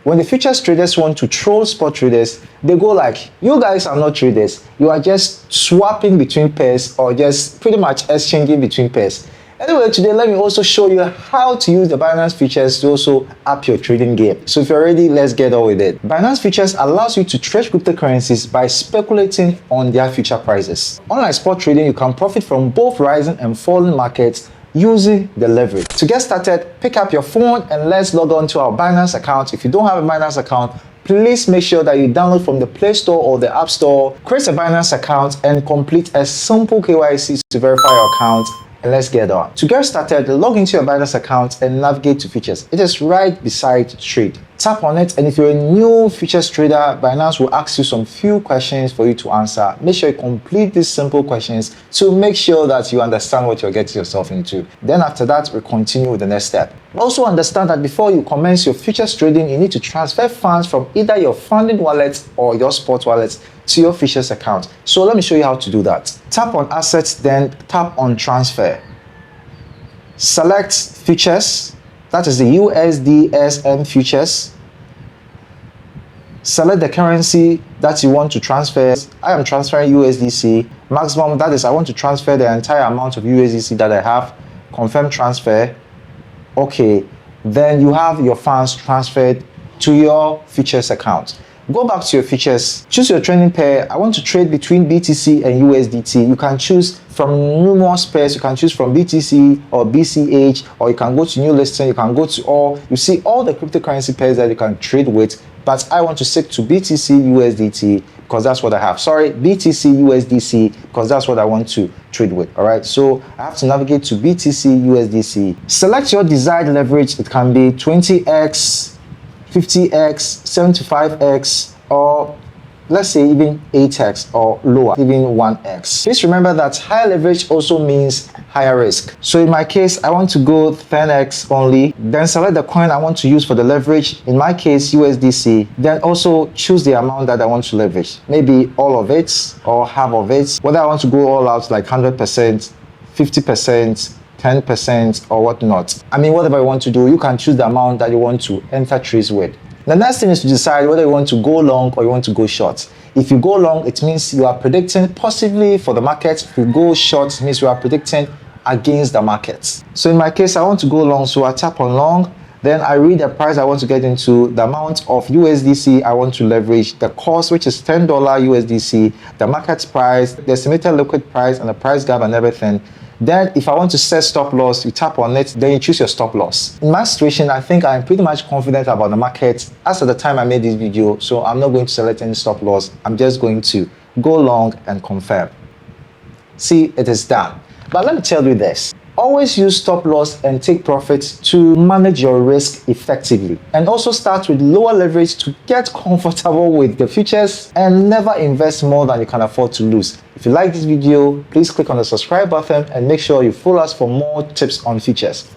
When the futures traders want to troll spot traders, they go like, you guys are not traders, you are just swapping between pairs or just pretty much exchanging between pairs. Anyway, today let me also show you how to use the Binance Futures to also up your trading game. So if you're ready, let's get on with it. Binance Futures allows you to trade cryptocurrencies by speculating on their future prices. Unlike spot trading, you can profit from both rising and falling markets using the leverage. To get started, pick up your phone and let's log on to our Binance account. If you don't have a Binance account, please make sure that you download from the Play Store or the App Store, create a Binance account and complete a simple KYC to verify your account. And let's get on. To get started, log into your Binance account and navigate to Futures. It is right beside Trade. Tap on it, and if you're a new futures trader, Binance will ask you some few questions for you to answer. Make sure you complete these simple questions to make sure that you understand what you're getting yourself into. Then after that, we'll continue with the next step. Also understand that before you commence your futures trading, you need to transfer funds from either your funding wallet or your spot wallet to your futures account. So let me show you how to do that. Tap on Assets, then tap on Transfer. Select Futures. That is the USDSM futures. Select the currency that you want to transfer. I am transferring USDC. Maximum, that is, I want to transfer the entire amount of USDC that I have. Confirm transfer. Okay, then you have your funds transferred to your futures account. Go back to your futures, choose your trading pair. I want to trade between BTC and USDT. You can choose from numerous pairs. You can choose from BTC or BCH, or you can go to new listing. You can go to all, you see all the cryptocurrency pairs that you can trade with, but I want to stick to BTC USDT because that's what I have. Sorry, BTC USDC because that's what I want to trade with. All right, so I have to navigate to BTC USDC. Select your desired leverage. It can be 20x, 50x, 75x, or let's say even 8x or lower, even 1x. Please remember that higher leverage also means higher risk. So in my case, I want to go 10x only, then select the coin I want to use for the leverage. In my case, USDC. Then also choose the amount that I want to leverage. Maybe all of it or half of it. Whether I want to go all out like 100%, 50%, 10% or whatnot. I mean, whatever you want to do, you can choose the amount that you want to enter trades with. The next thing is to decide whether you want to go long or you want to go short. If you go long, it means you are predicting possibly for the market. If you go short, it means you are predicting against the market. So in my case, I want to go long, so I tap on long. Then I read the price I want to get into, the amount of USDC I want to leverage, the cost, which is $10 USDC, the market price, the estimated liquid price, and the price gap and everything. Then if I want to set stop loss, you tap on it, then you choose your stop loss. In my situation, I think I'm pretty much confident about the market as at the time I made this video, so I'm not going to select any stop loss. I'm just going to go long and confirm. See, it is done. But let me tell you this. Always use stop loss and take profits to manage your risk effectively. And also start with lower leverage to get comfortable with the futures and never invest more than you can afford to lose. If you like this video, please click on the subscribe button and make sure you follow us for more tips on futures.